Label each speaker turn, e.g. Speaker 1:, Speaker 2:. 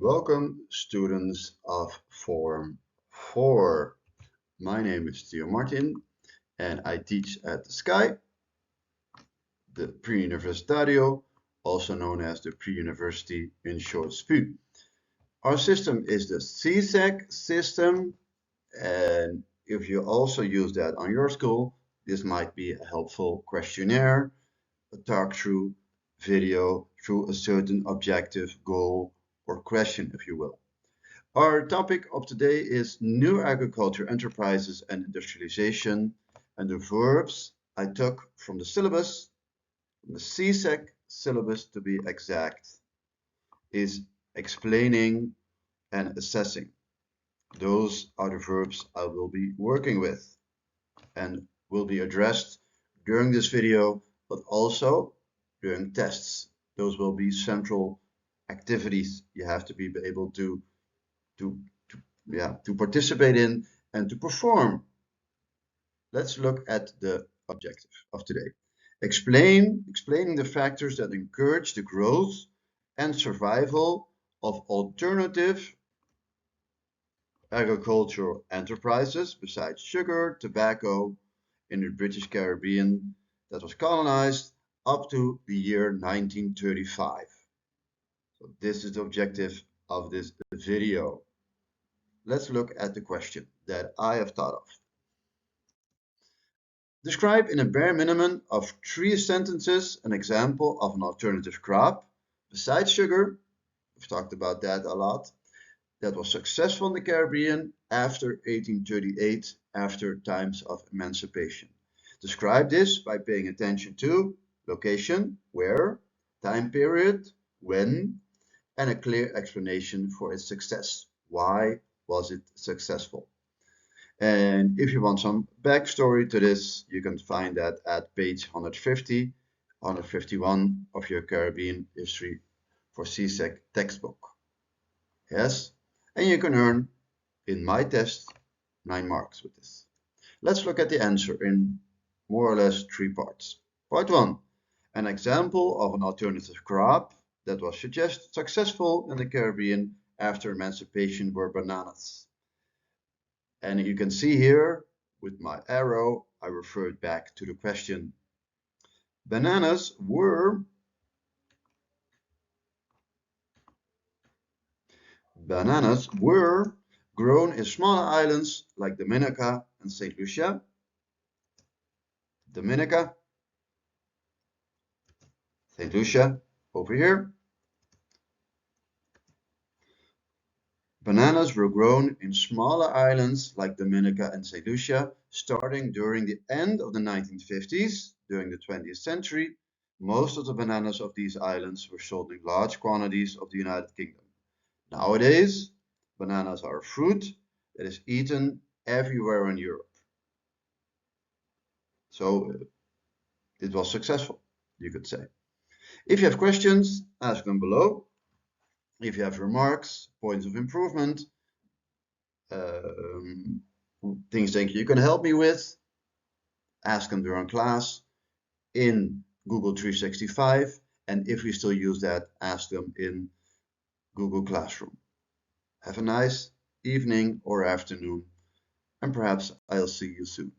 Speaker 1: Welcome, students of Form 4. My name is Theo Martin and I teach at the SKY, the Pre-Universitario, also known as the Pre-University in short SPU. Our system is the CSEC system, and if you also use that on your school, this might be a helpful questionnaire, a talk-through video through a certain objective, goal, or question, if you will. Our topic of today is new agriculture enterprises and industrialization, and the verbs I took from the syllabus, from the CSEC syllabus to be exact, is explaining and assessing. Those are the verbs I will be working with and will be addressed during this video, but also during tests. Those will be central activities you have to be able to participate in and to perform. Let's look at the objective of today. Explaining the factors that encourage the growth and survival of alternative agricultural enterprises besides sugar, tobacco in the British Caribbean that was colonized up to the year 1935. So this is the objective of this video. Let's look at the question that I have thought of. Describe in a bare minimum of 3 sentences an example of an alternative crop, besides sugar, we've talked about that a lot, that was successful in the Caribbean after 1838, after times of emancipation. Describe this by paying attention to location, where, time period, when, and a clear explanation for its success. Why was it successful? And if you want some backstory to this, you can find that at page 150, 151 of your Caribbean History for CSEC textbook. Yes, and you can earn, in my test, 9 marks with this. Let's look at the answer in more or less 3 parts. Part 1, an example of an alternative crop that was successful in the Caribbean after emancipation were bananas. And you can see here with my arrow, I referred back to the question. Bananas were grown in smaller islands like Dominica and St. Lucia. Dominica, St. Lucia, over here. Bananas were grown in smaller islands like Dominica and St. Lucia, starting during the end of the 1950s. During the 20th century, most of the bananas of these islands were sold in large quantities of the United Kingdom. Nowadays, bananas are a fruit that is eaten everywhere in Europe. So it was successful, you could say. If you have questions, ask them below. If you have remarks, points of improvement, things that you can help me with, ask them during class in Google 365, and if we still use that, ask them in Google Classroom. Have a nice evening or afternoon, and perhaps I'll see you soon.